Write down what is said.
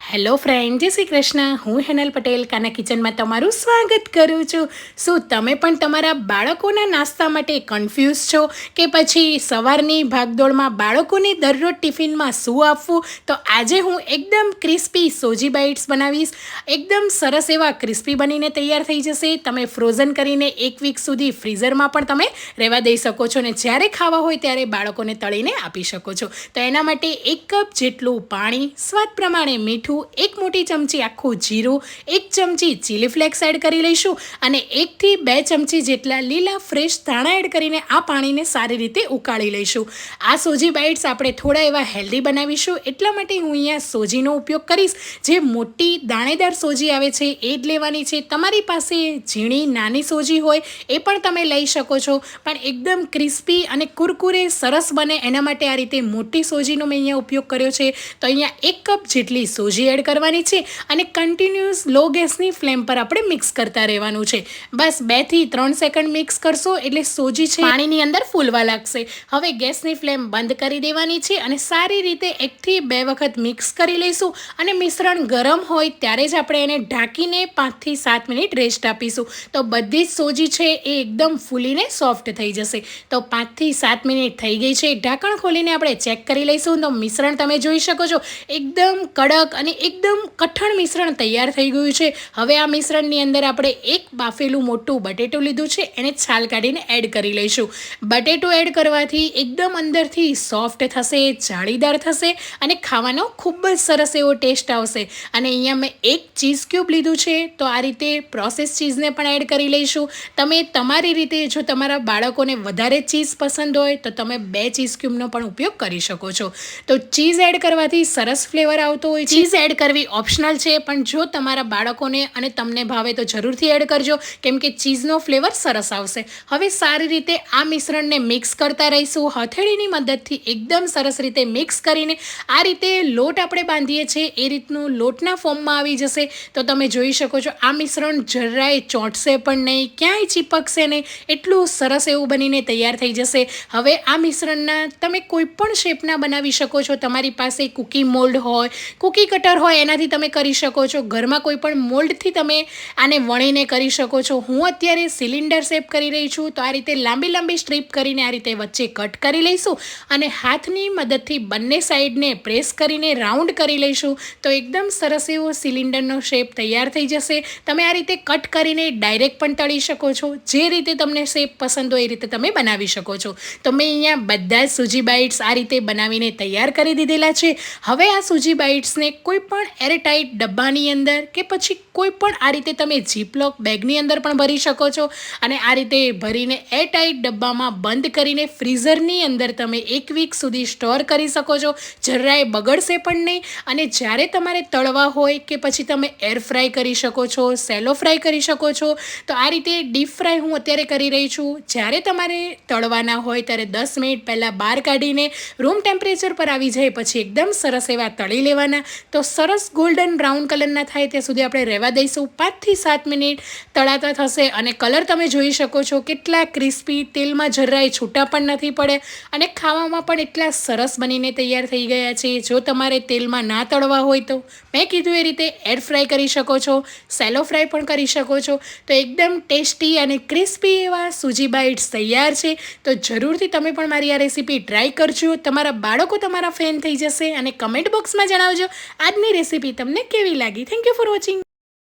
Hello friend, જય શ્રી કૃષ્ણ. હું હેનલ પટેલ કાના કિચનમાં તમારું સ્વાગત કરું છું. શું તમે પણ તમારા બાળકોના નાસ્તા માટે કન્ફ્યુઝ છો કે પછી સવારની ભાગદોડમાં બાળકોને દરરોજ ટિફિનમાં શું આપવું? તો આજે હું એકદમ ક્રિસ્પી સોજી બાઇટ્સ બનાવીશ. એકદમ સરસ એવા ક્રિસ્પી બનીને તૈયાર થઈ જશે. તમે ફ્રોઝન કરીને 1 વીક સુધી ફ્રીઝરમાં પણ તમે રહેવા દઈ શકો છો અને જ્યારે ખાવા હોય ત્યારે બાળકોને તળીને આપી શકો છો. તો એના માટે 1 કપ જેટલું પાણી, સ્વાદ પ્રમાણે મીઠું, 1 મોટી ચમચી આખું જીરું, 1 ચમચી ચીલી ફ્લેક્સ એડ કરી લઈશું અને 1 થી 2 ચમચી જેટલા લીલા ફ્રેશ ધાણા એડ કરીને આ પાણીને સારી રીતે ઉકાળી લઈશું. આ સોજી બાઇટ્સ આપણે થોડા એવા હેલ્ધી બનાવીશું, એટલા માટે હું અહીંયા સોજીનો ઉપયોગ કરીશ. જે મોટી દાણેદાર સોજી આવે છે એ જ લેવાની છે. તમારી પાસે ઝીણી નાની સોજી હોય એ પણ તમે લઈ શકો છો, પણ એકદમ ક્રિસ્પી અને કુરકુરે સરસ બને એના માટે આ રીતે મોટી સોજીનો મેં અહીંયા ઉપયોગ કર્યો છે. તો અહીંયા 1 કપ જેટલી સોજી એડ કરવાની છે અને કન્ટિન્યુઅસ લો ગેસની ફ્લેમ પર આપણે મિક્સ કરતા રહેવાનું છે. બસ 2 થી 3 સેકન્ડ મિક્સ કરશો એટલે સોજી છે પાણીની અંદર ફૂલવા લાગશે. હવે ગેસની ફ્લેમ બંધ કરી દેવાની છે અને સારી રીતે 1 થી 2 વખત મિક્સ કરી લઈશું અને મિશ્રણ ગરમ હોય ત્યારે જ આપણે એને ઢાંકીને 5 થી 7 મિનિટ રેસ્ટ આપીશું. તો બધી જ સોજી છે એ એકદમ ફૂલીને સોફ્ટ થઈ જશે. તો 5 થી 7 મિનિટ થઈ ગઈ છે. ઢાંકણ ખોલીને આપણે ચેક કરી લઈશું. તો મિશ્રણ તમે જોઈ શકો છો એકદમ કડક અને એકદમ કઠણ મિશ્રણ તૈયાર થઈ ગયું છે. હવે આ મિશ્રણની અંદર આપણે 1 બાફેલું મોટું બટેટું લીધું છે, એને છાલ કાઢીને એડ કરી લઈશું. બટેટું એડ કરવાથી એકદમ અંદરથી સોફ્ટ થશે, જાળીદાર થશે અને ખાવાનો ખૂબ જ સરસ એવો ટેસ્ટ આવશે. અને અહીંયા મેં 1 ચીઝ ક્યુબ લીધું છે, તો આ રીતે પ્રોસેસ ચીઝને પણ એડ કરી લઈશું. તમે તમારી રીતે, જો તમારા બાળકોને વધારે ચીઝ પસંદ હોય તો તમે 2 ચીઝ ક્યુબનો પણ ઉપયોગ કરી શકો છો. તો ચીઝ એડ કરવાથી સરસ ફ્લેવર આવતો હોય છે. ચીઝ એડ કરવી ઓપ્શનલ છે, પણ જો તમારા બાળકોને અને તમને ભાવે તો જરૂરથી એડ કરજો, કેમ કે ચીઝનો ફ્લેવર સરસ આવશે. હવે સારી રીતે આ મિશ્રણને મિક્સ કરતા રહીશું. હથેળીની મદદથી એકદમ સરસ રીતે મિક્સ કરીને આ રીતે લોટ આપણે બાંધીએ છીએ એ રીતનું લોટના ફોર્મમાં આવી જશે. તો તમે જોઈ શકો છો આ મિશ્રણ જરાય ચોંટશે પણ નહીં, ક્યાંય ચીપકશે નહીં, એટલું સરસ એવું બનીને તૈયાર થઈ જશે. હવે આ મિશ્રણના તમે કોઈ પણ શેપના બનાવી શકો છો. તમારી પાસે કૂકી મોલ્ડ હોય, કૂકી કટર હોય, એનાથી તમે કરી શકો છો. ઘરમાં કોઈ પણ મોલ્ડથી તમે આને વણીને કરી શકો છો. હું અત્યારે સિલિન્ડર શેપ કરી રહી છું. તો આ રીતે લાંબી લાંબી સ્ટ્રીપ કરીને આ રીતે વચ્ચે કટ કરી લઈશું અને હાથની મદદથી બંને સાઈડને પ્રેસ કરીને રાઉન્ડ કરી લઈશું. તો એકદમ સરસ એવો સિલિન્ડરનો શેપ તૈયાર થઈ જશે. તમે આ રીતે કટ કરીને ડાયરેક્ટ પણ તળી શકો છો. જે રીતે તમને શેપ પસંદ હોય એ રીતે તમે બનાવી શકો છો. તો મેં અહીંયા બધા જ સૂજી બાઇટ્સ આ રીતે બનાવીને તૈયાર કરી દીધેલા છે. હવે આ સૂજી બાઇટ્સને કોઈ પણ એરટાઇટ ડબ્બાની અંદર કે પછી કોઈ પણ આ રીતે તમે જીપલોક બેગની અંદર પણ ભરી શકો છો અને આ રીતે ભરીને એરટાઇટ ડબ્બામાં બંધ કરીને ફ્રીઝરની અંદર તમે 1 વીક સુધી સ્ટોર કરી શકો છો. જરાય બગડશે પણ નહીં. અને જ્યારે તમારે તળવા હોય કે પછી તમે એર ફ્રાય કરી શકો છો, સેલો ફ્રાય કરી શકો છો. તો આ રીતે ડીપ ફ્રાય હું અત્યારે કરી રહી છું. જ્યારે તમારે તળવાના હોય ત્યારે 10 મિનિટ પહેલાં બહાર કાઢીને રૂમ ટેમ્પરેચર પર આવી જાય પછી એકદમ સરસ એવા તળી લેવાના. તો સરસ ગોલ્ડન બ્રાઉન કલરના થાય ત્યાં સુધી આપણે રહેવા દઈશું. 5 થી 7 મિનિટ તળાતા થશે અને કલર તમે જોઈ શકો છો કેટલા ક્રિસ્પી, તેલમાં જરાય છૂટા પણ નથી પડે અને ખાવામાં પણ એટલા સરસ બનીને તૈયાર થઈ ગયા છે. જો તમારે તેલમાં ના તળવા હોય તો મેં કીધું એ રીતે એર ફ્રાય કરી શકો છો, સેલો ફ્રાય પણ કરી શકો છો. તો એકદમ ટેસ્ટી અને ક્રિસ્પી એવા સૂજી બાઇટ્સ તૈયાર છે. તો જરૂરથી તમે પણ મારી આ રેસીપી ટ્રાય કરજો. તમારા બાળકો તમારા ફેન થઈ જશે અને કમેન્ટ બોક્સમાં જણાવજો આજની રેસીપી તમને કેવી લાગી. Thank you for watching.